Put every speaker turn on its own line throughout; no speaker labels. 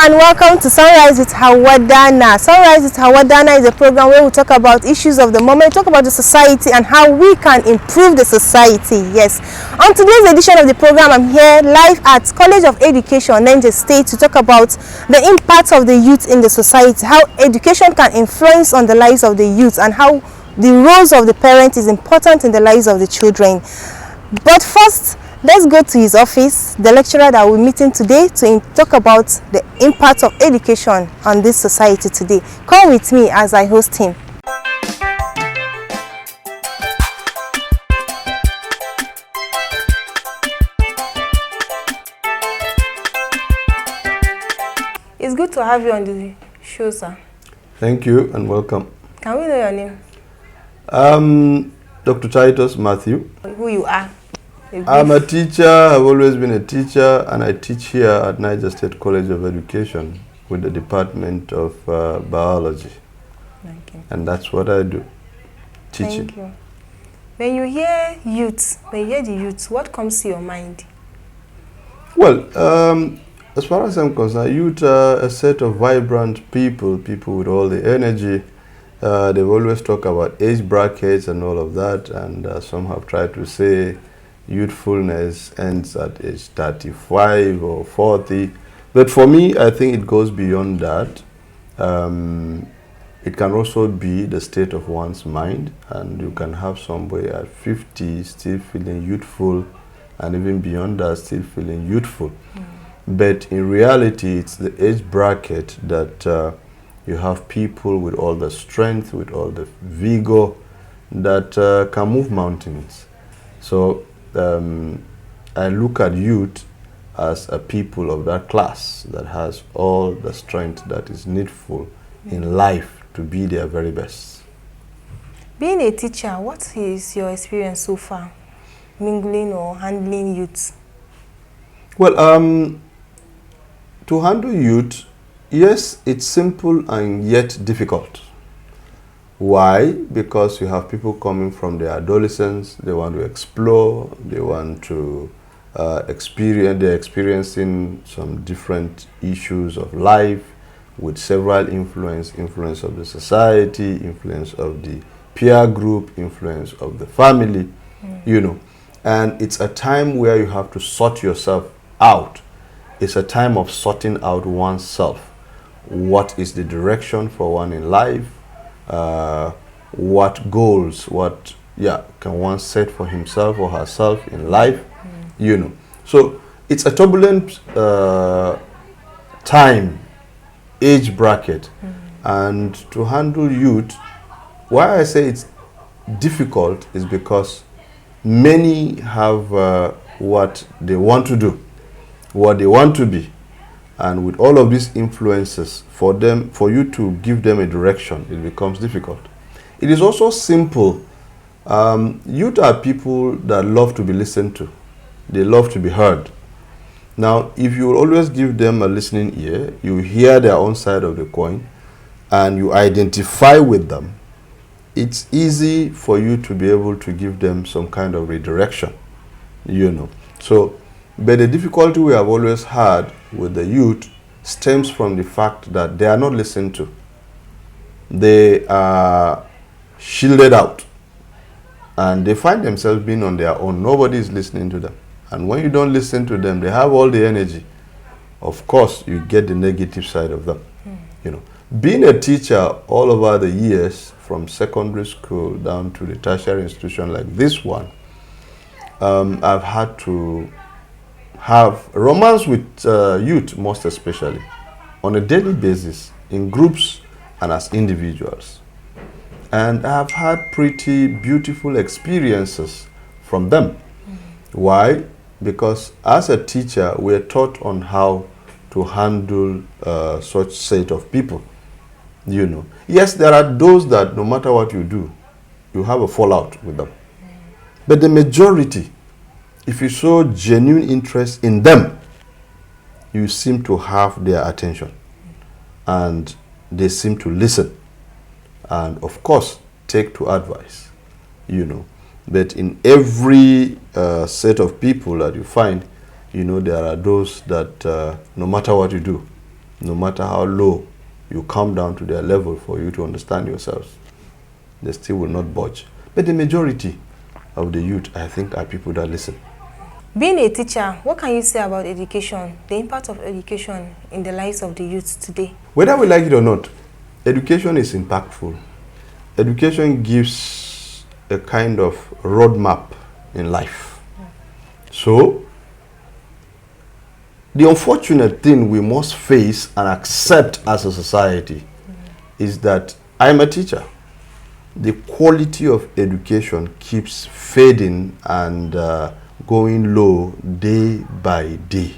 and welcome to Sunrise with Hawadana. Sunrise with Hawadana is a program where we talk about issues of the moment, talk about the society and how we can improve the society. Yes. On today's edition of the program, I'm here live at College of Education, Niger State, to talk about the impact of the youth in the society, how education can influence on the lives of the youth, and how the roles of the parent is important in the lives of the children. But first, let's go to his office, the lecturer that we're meeting today, to talk about the impact of education on this society today. Come with me as I host him. It's good to have you on the show, sir.
Thank you and welcome.
Can we know your name?
Dr.Titus, Mathew.
Who you are?
I'm a teacher. I've always been a teacher, and I teach here at Niger State College of Education with the Department of Biology.
Okay.
And that's what I do, teaching.
Thank you. When you hear youth, the youth, what comes to your mind?
Well, as far as I'm concerned, youth are a set of vibrant people with all the energy. They've always talked about age brackets and all of that, and some have tried to say youthfulness ends at age 35 or 40. But for me, I think it goes beyond that. It can also be the state of one's mind, and you can have somebody at 50 still feeling youthful, and even beyond that still feeling youthful. But in reality, it's the age bracket that you have people with all the strength, with all the vigor that can move mountains. So I look at youth as a people of that class that has all the strength that is needful in life to be their very best.
Being a teacher, what is your experience so far, mingling or handling youth?
Well, to handle youth, yes, it's simple and yet difficult. Why? Because you have people coming from their adolescence, they want to explore, they want to experience, they're experiencing some different issues of life with several influence of the society, influence of the peer group, influence of the family, you know. And it's a time where you have to sort yourself out. It's a time of sorting out oneself. What is the direction for one in life? What goals, can one set for himself or herself in life, you know. So it's a turbulent time, age bracket, and to handle youth, why I say it's difficult is because many have what they want to do, what they want to be. And with all of these influences, for you to give them a direction, it becomes difficult. It is also simple. Youth are people that love to be listened to. They love to be heard. Now, if you always give them a listening ear, you hear their own side of the coin, and you identify with them, it's easy for you to be able to give them some kind of redirection, you know. So, but the difficulty we have always had with the youth stems from the fact that they are not listened to. They are shielded out, and they find themselves being on their own. Nobody is listening to them. And when you don't listen to them, they have all the energy. Of course, you get the negative side of them. You know, being a teacher all over the years, from secondary school down to the tertiary institution like this one, I've had to have romance with youth, most especially, on a daily basis, in groups and as individuals. And I've had pretty beautiful experiences from them. Why? Because as a teacher, we're taught on how to handle such set of people, you know. Yes, there are those that no matter what you do, you have a fallout with them. But the majority, if you show genuine interest in them, you seem to have their attention, and they seem to listen, and of course take to advice, you know. But in every set of people that you find, you know, there are those that no matter what you do, no matter how low you come down to their level for you to understand yourselves, they still will not budge. But the majority of the youth, I think, are people that listen.
Being a teacher, what can you say about education, the impact of education in the lives of the youth today?
Whether we like it or not, education is impactful. Education gives a kind of roadmap in life. So, the unfortunate thing we must face and accept as a society is that I am a teacher. The quality of education keeps fading and going low day by day.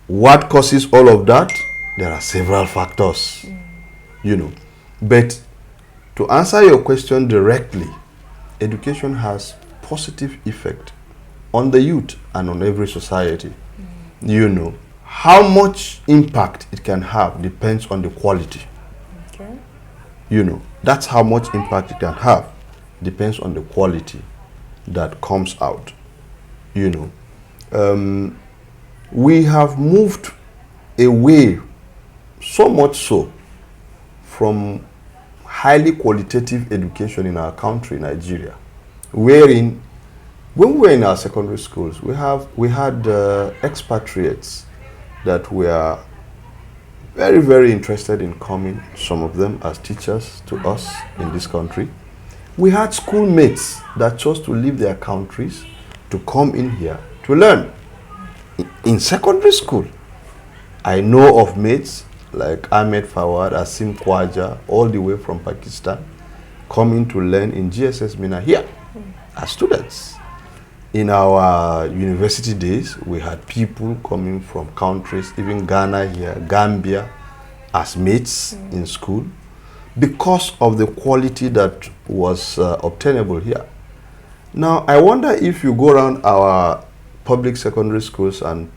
What causes all of that? There are several factors, But to answer your question directly, education has positive effect on the youth and on every society. How much impact it can have depends on the quality.
Okay.
That's how much impact it can have. Depends on the quality that comes out. We have moved away so much so from highly qualitative education in our country, Nigeria, wherein when we were in our secondary schools, we had expatriates that were very, very interested in coming, some of them as teachers to us in this country. We had schoolmates that chose to leave their countries to come in here to learn. In secondary school, I know of mates like Ahmed Fawad, Asim Khwaja, all the way from Pakistan, coming to learn in GSS Mina here as students. In our university days, we had people coming from countries, even Ghana here, Gambia, as mates in school, because of the quality that was obtainable here. Now, I wonder if you go around our public secondary schools and,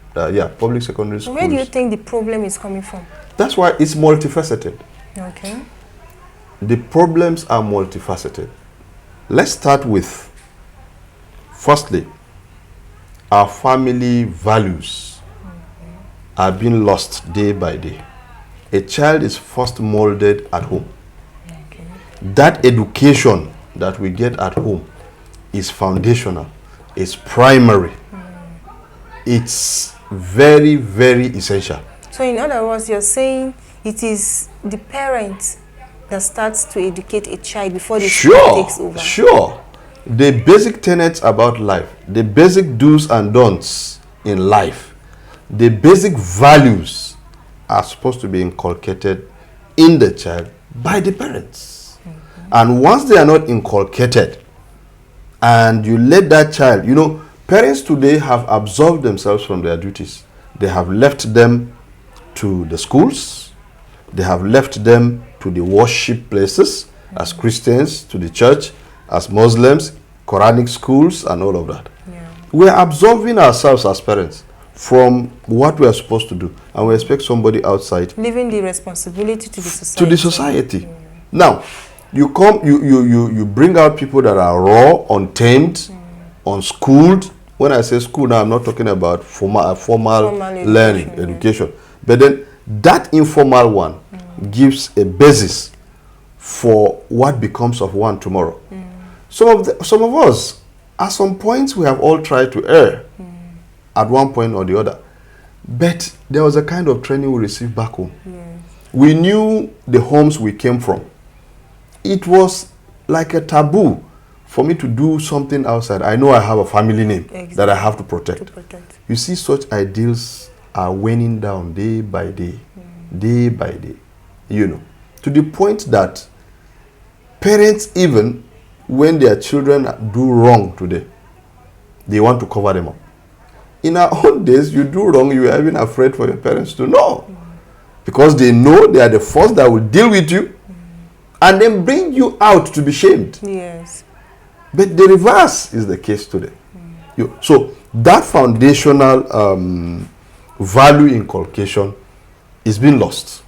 public secondary schools.
Where do you think the problem is coming from?
That's why it's multifaceted.
Okay.
The problems are multifaceted. Let's start with, firstly, our family values are being lost day by day. A child is first molded at home.
Okay.
That education that we get at home is foundational, it's primary, it's very, very essential.
So in other words, you're saying it is the parent that starts to educate a child before the school takes over.
Sure. The basic tenets about life, the basic do's and don'ts in life, the basic values are supposed to be inculcated in the child by the parents. And once they are not inculcated, and you let that child, parents today have absolved themselves from their duties. They have left them to the schools. They have left them to the worship places, as Christians, to the church, as Muslims, Quranic schools, and all of that.
Yeah.
We are absolving ourselves as parents from what we are supposed to do, and we expect somebody outside
leaving the responsibility to the society.
To the society. Now, you bring out people that are raw, untamed, unschooled. When I say school now, I'm not talking about formal learning, education. But then that informal one gives a basis for what becomes of one tomorrow. Some of us, at some points, we have all tried to err at one point or the other. But there was a kind of training we received back home. We knew the homes we came from. It was like a taboo for me to do something outside. I know I have a family name that I have to protect. You see, such ideals are waning down day by day, day by day, to the point that parents, even when their children do wrong today, they want to cover them up. In our own days, you do wrong, you are even afraid for your parents to know. Because they know they are the first that will deal with you and then bring you out to be shamed.
Yes.
But the reverse is the case today. So that foundational value inculcation is being lost,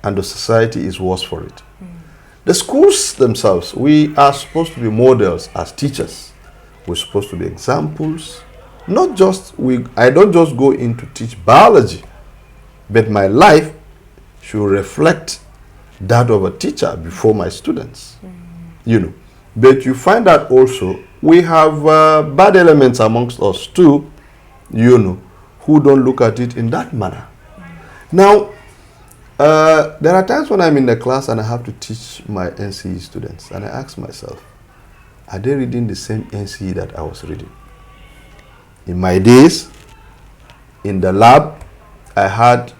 and the society is worse for it. The schools themselves, we are supposed to be models as teachers. We're supposed to be examples. I don't just go in to teach biology. but my life should reflect that of a teacher before my students. You know, but you find that also we have bad elements amongst us too, you know, who don't look at it in that manner. Now, there are times when I'm in the class and I have to teach my NCE students, and I ask myself, are they reading the same NCE that I was reading? In my days, in the lab, I had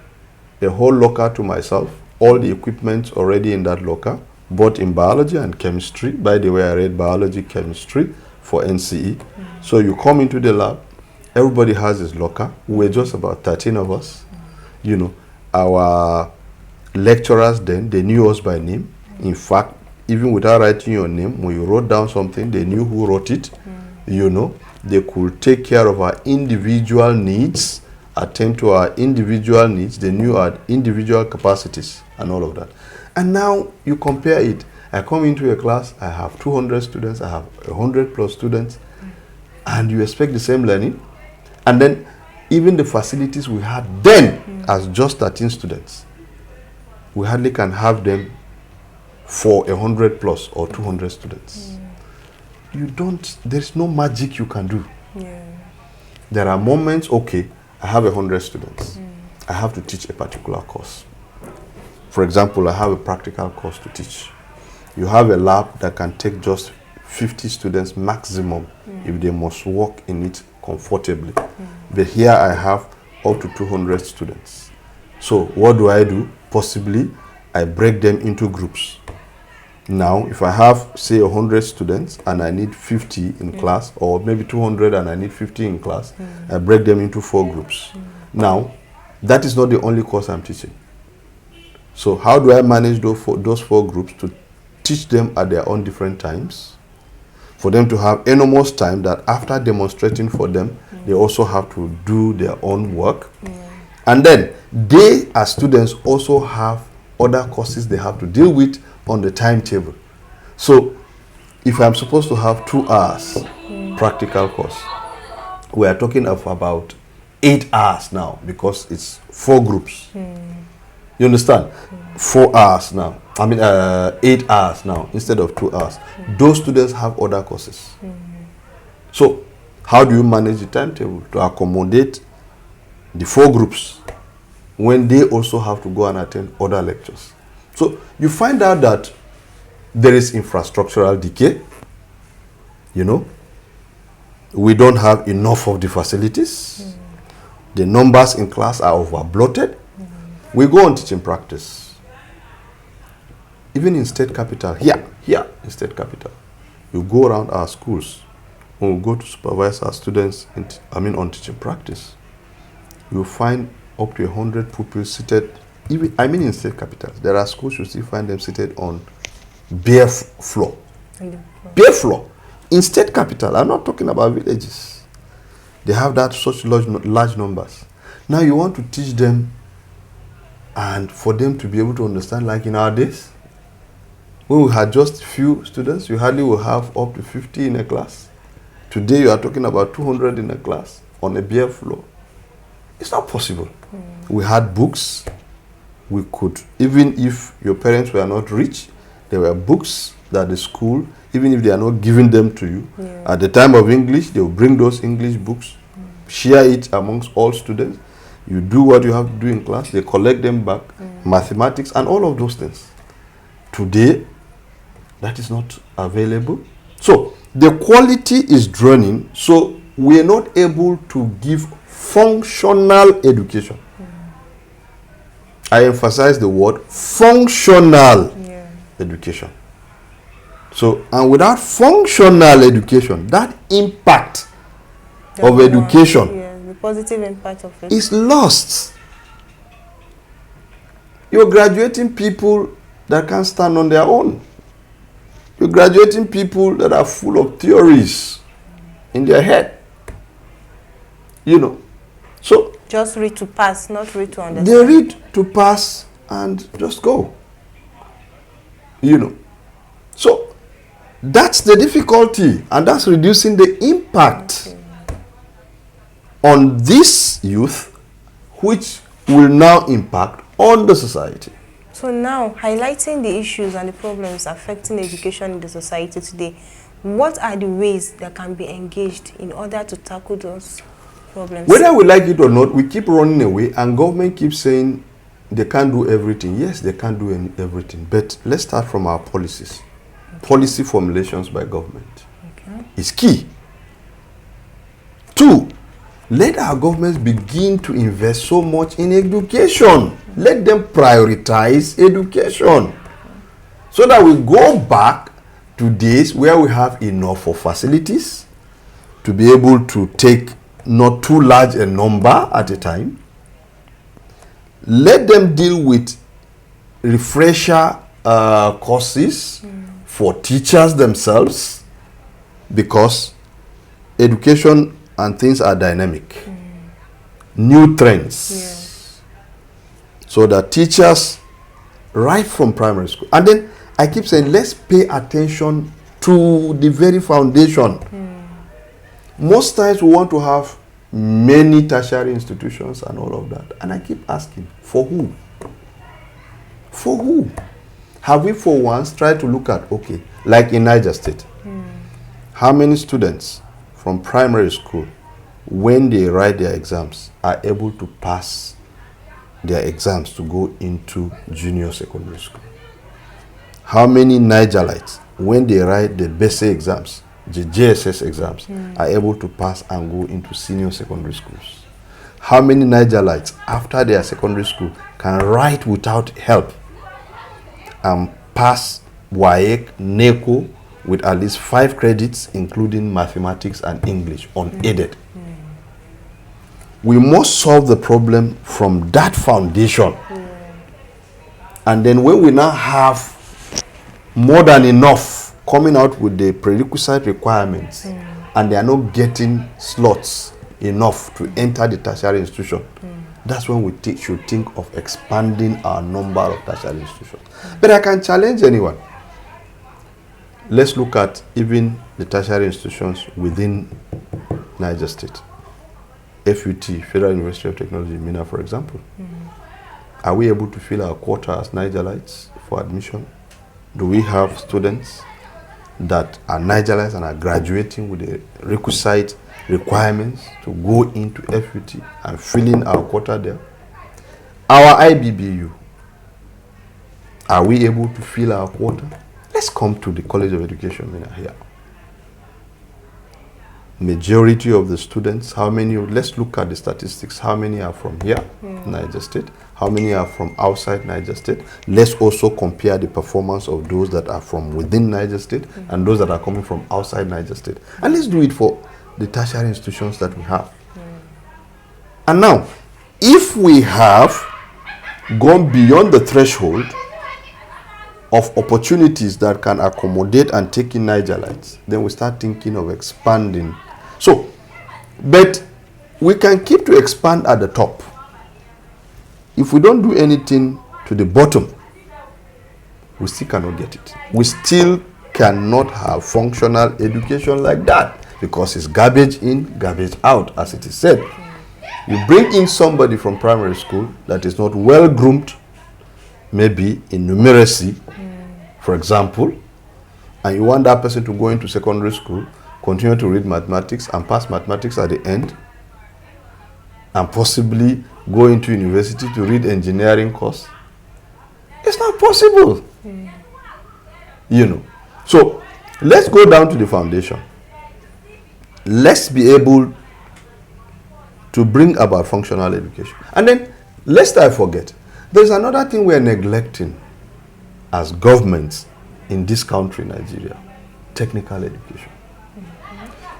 a whole locker to myself, all the equipment already in that locker, both in biology and chemistry. By the way, I read biology, chemistry for NCE. So you come into the lab, everybody has his locker. We were just about 13 of us. You know, our lecturers then, they knew us by name. In fact, even without writing your name, when you wrote down something, they knew who wrote it. You know, they could take care of our individual needs, attend to our individual needs. They knew our individual capacities and all of that. And now you compare it. I come into a class, I have 200 students, I have 100 plus students, and you expect the same learning. And then even the facilities we had then as just 13 students, we hardly can have them for 100 plus or 200 students. You don't, there's no magic you can do. There are moments, okay, I have 100 students. I have to teach a particular course. For example, I have a practical course to teach. You have a lab that can take just 50 students maximum if they must work in it comfortably. But here I have up to 200 students. So what do? Possibly, I break them into groups. Now, if I have, say, 100 students and I need 50 in class, or maybe 200 and I need 50 in class, I break them into 4 groups. Now, that is not the only course I'm teaching. So how do I manage those 4 groups to teach them at their own different times? For them to have enormous time that after demonstrating for them, they also have to do their own work. And then they, as students, also have other courses they have to deal with on the timetable. So if I'm supposed to have 2 hours practical course, we are talking of about 8 hours now, because it's 4 groups. You understand? 4 hours now. I mean, 8 hours now instead of 2 hours. Those students have other courses. So how do you manage the timetable to accommodate the 4 groups when they also have to go and attend other lectures? So you find out that there is infrastructural decay. You know, we don't have enough of the facilities. The numbers in class are over-bloated. We go on teaching practice. Even in state capital, here in state capital, you go around our schools, when we go to supervise our students on teaching practice, you find up to 100 pupils seated, in state capitals. There are schools you still find them seated on bare floor. Bare floor. In state capital, I'm not talking about villages. They have that such large numbers. Now you want to teach them, and for them to be able to understand, like in our days, when we had just few students, you hardly will have up to 50 in a class. Today you are talking about 200 in a class on a bare floor. It's not possible. We had books. We could, even if your parents were not rich, there were books that the school, even if they are not giving them to you, at the time of English, they will bring those English books, share it amongst all students. You do what you have to do in class, they collect them back, mathematics and all of those things. Today, that is not available. So, the quality is droning, so we are not able to give functional education. I emphasize the word functional education. So, and without functional education, that impact of education,
the positive impact of it,
is lost. You're graduating people that can't stand on their own. You're graduating people that are full of theories in their head. You know. So
just read to pass, not read to understand.
They read to pass and just go. You know. So that's the difficulty, and that's reducing the impact on this youth, which will now impact on the society.
So now, highlighting the issues and the problems affecting education in the society today, what are the ways that can be engaged in order to tackle those problems?
Whether we like it or not, we keep running away, and government keeps saying they can't do everything. Yes, they can't do everything, but let's start from our policies. Okay. Policy formulations by government is key. 2, let our governments begin to invest so much in education. Let them prioritize education so that we go back to days where we have enough of facilities to be able to take not too large a number at a time. Let them deal with refresher courses for teachers themselves, because education and things are dynamic. New trends.
Yeah.
So that teachers right from primary school. And then I keep saying, let's pay attention to the very foundation. Most times we want to have many tertiary institutions and all of that. And I keep asking, for who? For who? Have we for once tried to look at, okay, like in Niger State, how many students from primary school, when they write their exams, are able to pass their exams to go into junior secondary school? How many Nigerites, when they write the basic exams, the JSS exams, are able to pass and go into senior secondary schools? How many Nigerites, after their secondary school, can write without help and pass WAEC, NECO with at least 5 credits, including mathematics and English, unaided? We must solve the problem from that foundation. And then when we now have more than enough coming out with the prerequisite requirements, and they are not getting slots enough to enter the tertiary institution, that's when we should think of expanding our number of tertiary institutions. But I can challenge anyone. Let's look at even the tertiary institutions within Niger State. FUT, Federal University of Technology, Mina, for example. Are we able to fill our quota as Nigerites for admission? Do we have students that are Nigerites and are graduating with the requisite requirements to go into FUT and filling our quota there? Our IBBU, are we able to fill our quota? Let's come to the College of Education, Mina, here. Majority of the students, how many, let's look at the statistics, how many are from here, Niger State, how many are from outside Niger State. Let's also compare the performance of those that are from within Niger State and those that are coming from outside Niger State. And let's do it for the tertiary institutions that we have. And now, if we have gone beyond the threshold of opportunities that can accommodate and take in Nigerites, then we start thinking of expanding. So, but we can keep to expand at the top. If we don't do anything to the bottom, we still cannot get it. We still cannot have functional education like that, because it's garbage in, garbage out, as it is said. You bring in somebody from primary school that is not well groomed, maybe in numeracy, for example, and you want that person to go into secondary school, continue to read mathematics and pass mathematics at the end, and possibly go into university to read engineering course. It's not possible. You know. So let's go down to the foundation. Let's be able to bring about functional education. And then, lest I forget, there's another thing we're neglecting as governments in this country, Nigeria: technical education.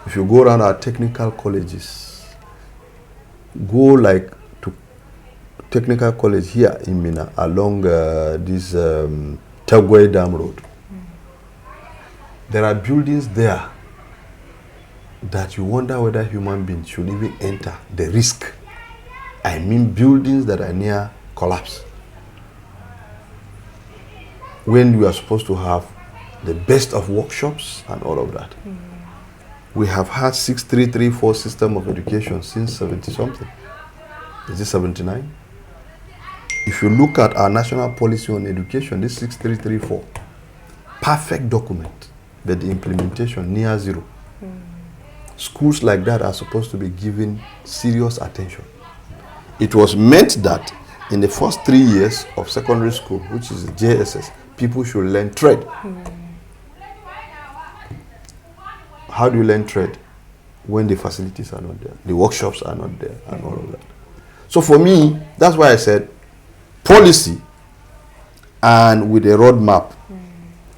If you go around our technical colleges, go like to technical college here in Mina, along this Tagway Dam Road. There are buildings there that you wonder whether human beings should even enter the risk. I mean buildings that are near collapse, when we are supposed to have the best of workshops and all of that. We have had 6334 system of education since 70 something. Is it 79? If you look at our national policy on education, this 6334, perfect document, but the implementation near zero. Schools like that are supposed to be given serious attention. It was meant that in the first 3 years of secondary school, which is the JSS, people should learn trade. How do you learn trade? When the facilities are not there, the workshops are not there, and all of that. So for me, that's why I said policy and with a roadmap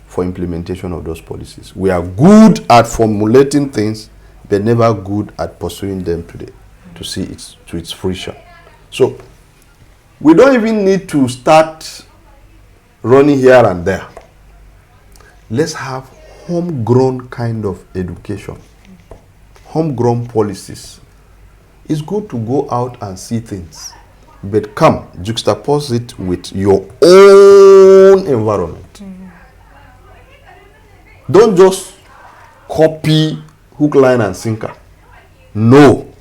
for implementation of those policies. We are good at formulating things, but never good at pursuing them today to see it to its fruition. So we don't even need to start running here and there. Let's have homegrown kind of education, homegrown policies. It's good to go out and see things, but come juxtapose it with your own environment. Don't just copy hook, line, and sinker. No.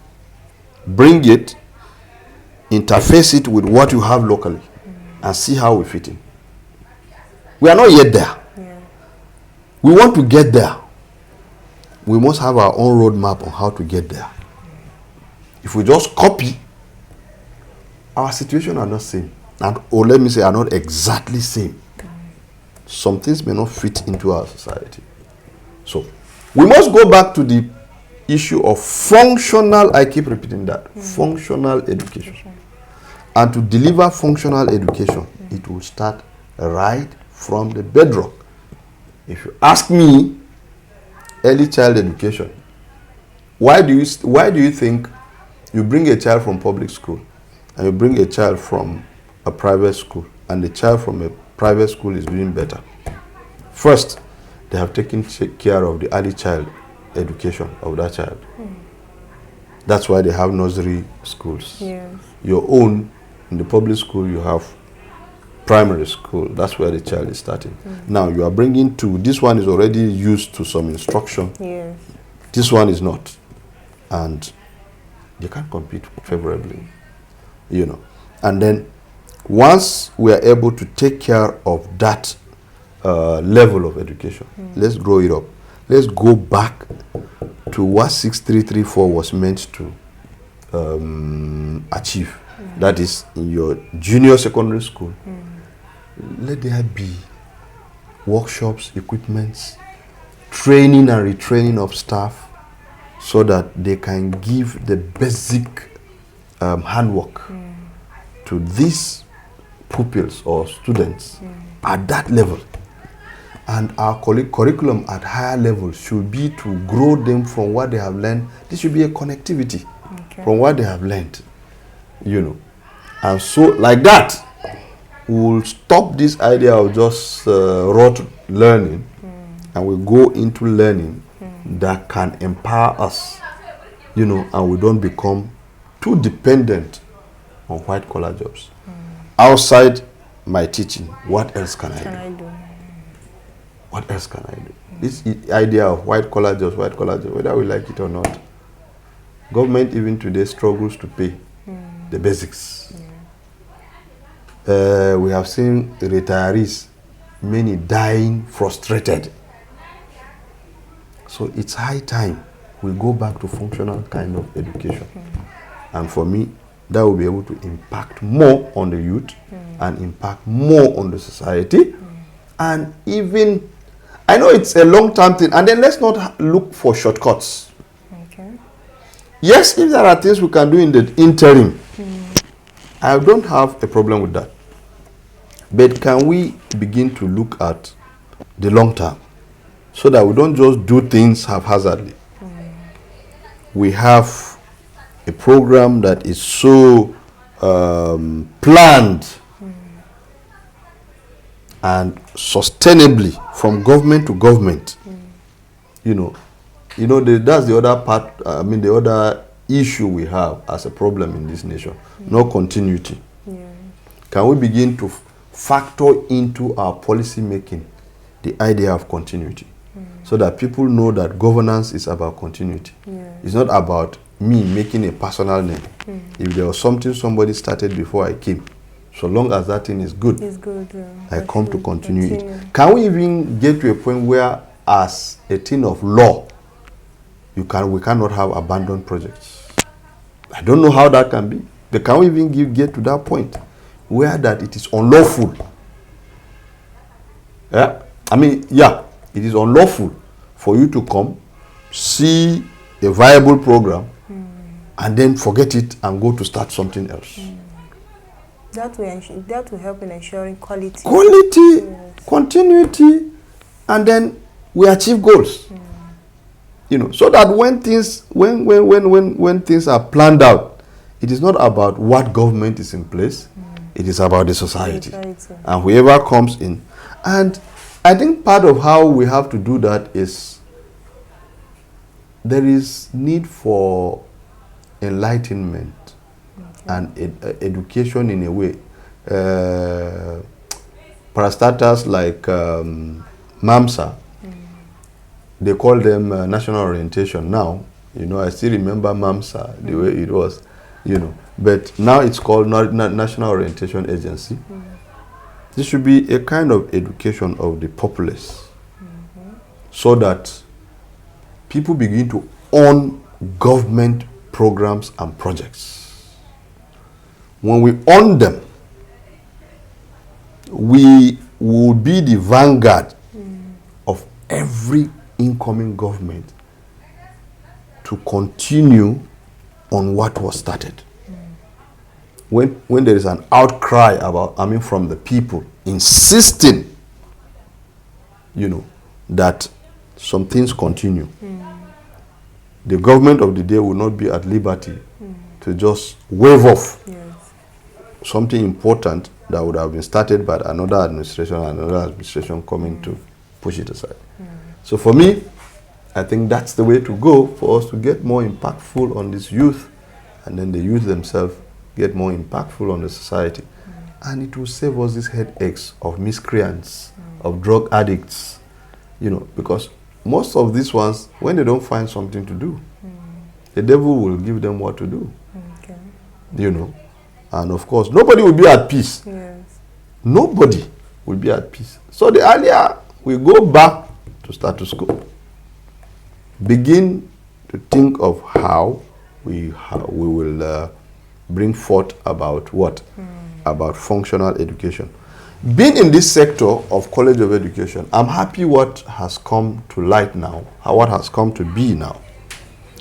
Bring it, interface it with what you have locally, and see how we fit in. We are not yet there. Yeah. We want to get there. We must have our own roadmap on how to get there. If we just copy, our situation are not same. And, or let me say, are not exactly same. Some things may not fit into our society. So, we must go back to the issue of functional, I keep repeating that, functional education. And to deliver functional education, it will start right from the bedrock. If you ask me, early child education, why do you think you bring a child from public school and you bring a child from a private school and the child from a private school is doing better? First, they have taken care of the early child education of that child. That's why they have nursery schools. Yes. Your own, in the public school, you have primary school. That's where the child is starting. Now, you are bringing two. This one is already used to some instruction. Yes. This one is not. And you can't compete favorably, you know. And then, once we are able to take care of that level of education, let's grow it up. Let's go back to what 6334 was meant to achieve. That is, in your junior secondary school, let there be workshops, equipments, training and retraining of staff, so that they can give the basic handwork to these pupils or students at that level. And our curriculum at higher levels should be to grow them from what they have learned. This should be a connectivity from what they have learned, you know. And so, like that, we'll stop this idea of just rote learning, and we'll go into learning that can empower us, you know, and we don't become too dependent on white-collar jobs. Outside my teaching, what else can I do? What else can I do? This idea of white-collar jobs, whether we like it or not, government even today struggles to pay the basics. We have seen retirees, many dying frustrated. So it's high time we go back to functional kind of education. And for me, that will be able to impact more on the youth and impact more on the society. And even, I know it's a long-term thing, and then let's not look for shortcuts. Yes, if there are things we can do in the interim, I don't have a problem with that. But can we begin to look at the long term, so that we don't just do things haphazardly? We have a program that is so planned and sustainably from government to government. You know, that's the other part. The other issue we have as a problem in this nation: no continuity. Can we begin to factor into our policy making the idea of continuity, so that people know that governance is about continuity? It's not about me making a personal name. If there was something somebody started before I came, So long as that thing is good,
It's good.
I come to continue it. Can we even get to a point where, as a thing of law, we cannot have abandoned projects? I don't know how that can be. But can we even get to that point where that it is unlawful? Yeah, I mean, yeah, it is unlawful for you to come, see a viable program, and then forget it and go to start something else.
That will help in ensuring quality.
Quality,
yes.
Continuity, and then we achieve goals. You know, so that when things when things are planned out, it is not about what government is in place, it is about the society. And whoever comes in. And I think part of how we have to do that is there is need for enlightenment and education in a way. Parastatals like MAMSA, they call them national orientation now. You know, I still remember MAMSA, the way it was, you know. But now it's called National Orientation Agency. This should be a kind of education of the populace, so that people begin to own government programs and projects. When we own them, we will be the vanguard of every incoming government to continue on what was started. When there is an outcry from the people insisting, you know, that some things continue, the government of the day will not be at liberty to just wave off something important that would have been started by another administration coming to push it aside. So for me, I think that's the way to go for us to get more impactful on this youth, and then the youth themselves get more impactful on the society. And it will save us these headaches of miscreants, of drug addicts, you know, because most of these ones, when they don't find something to do, the devil will give them what to do, you know. And of course, nobody will be at peace.
Yes.
Nobody will be at peace. So the earlier we go back to status quo, begin to think of how we will bring forth about what? About functional education. Being in this sector of College of Education, I'm happy what has come to light now, what has come to be now.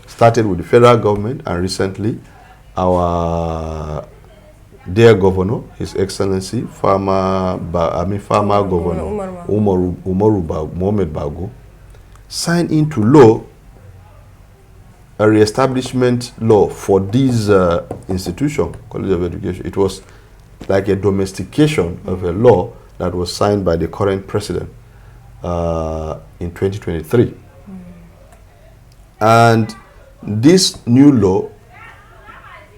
Started with the federal government, and recently our dear governor, His Excellency, former Governor Mohamed Bago, signed into law a re-establishment law for this institution, College of Education. It was like a domestication of a law that was signed by the current president in 2023. And this new law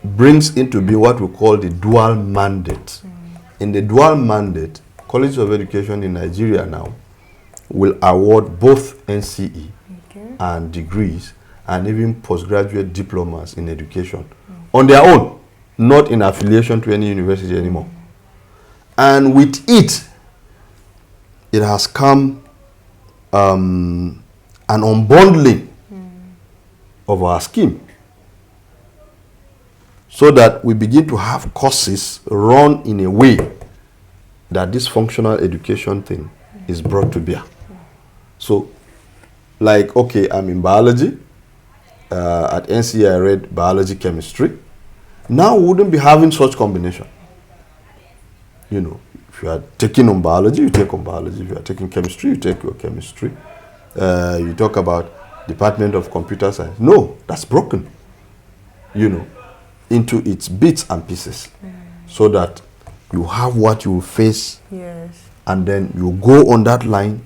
brings into being what we call the dual mandate. In the dual mandate, College of Education in Nigeria now will award both NCE and degrees, and even postgraduate diplomas in education on their own, not in affiliation to any university anymore. And with it, it has come an unbundling of our scheme, so that we begin to have courses run in a way that this functional education thing is brought to bear. So, like, okay, I'm in biology. At NCE I read biology, chemistry. Now we wouldn't be having such combination. You know, if you are taking on biology, you take on biology. If you are taking chemistry, you take your chemistry. You talk about Department of Computer Science. No, that's broken. You know, into its bits and pieces, so that you have what you face, and then you go on that line.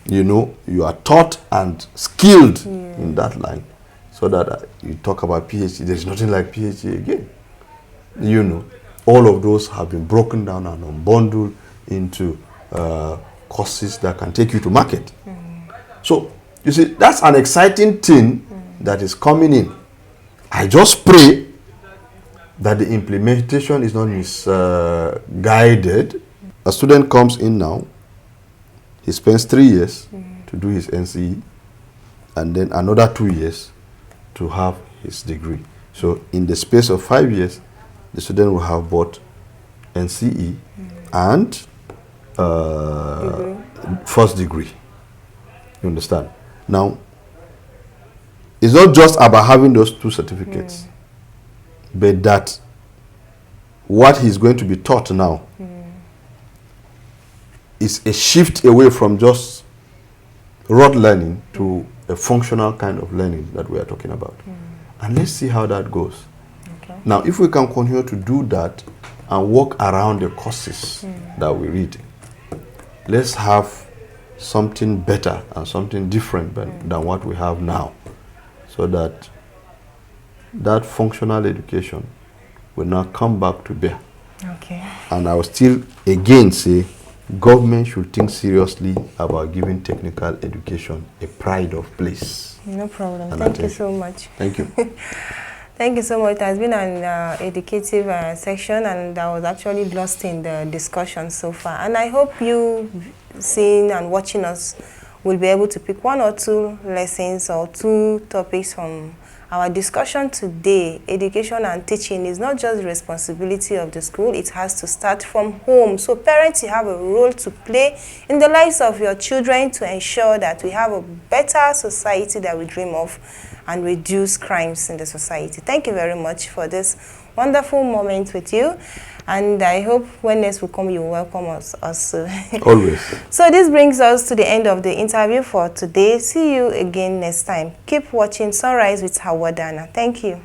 You know, you are taught and skilled in that line, so that you talk about PhD. There is nothing like PhD again. You know, all of those have been broken down and unbundled into courses that can take you to market. So, you see, that's an exciting thing that is coming in. I just pray that the implementation is not misguided. A student comes in now, he spends 3 years to do his NCE, and then another 2 years to have his degree. So in the space of 5 years, the student will have both NCE and first degree. You understand? Now, it's not just about having those 2 certificates, but that what he's going to be taught now is a shift away from just rote learning to a functional kind of learning that we are talking about. And let's see how that goes.
Okay.
Now, if we can continue to do that and work around the courses that we read, let's have something better and something different than what we have now, so that that functional education will not come back to bear.
Okay.
And I will still again say government should think seriously about giving technical education a pride of place.
No problem.
And
Thank
attention.
you so much.
Thank you.
Thank you so much. It has been an educative section, and I was actually lost in the discussion so far. And I hope you, seeing and watching us, will be able to pick 1 or 2 lessons or 2 topics from our discussion today. Education and teaching is not just the responsibility of the school, it has to start from home. So parents, you have a role to play in the lives of your children to ensure that we have a better society that we dream of and reduce crimes in the society. Thank you very much for this wonderful moment with you. And I hope when next we come, you welcome us also.
Always.
So this brings us to the end of the interview for today. See you again next time. Keep watching Sunrise with Hawadana. Thank you.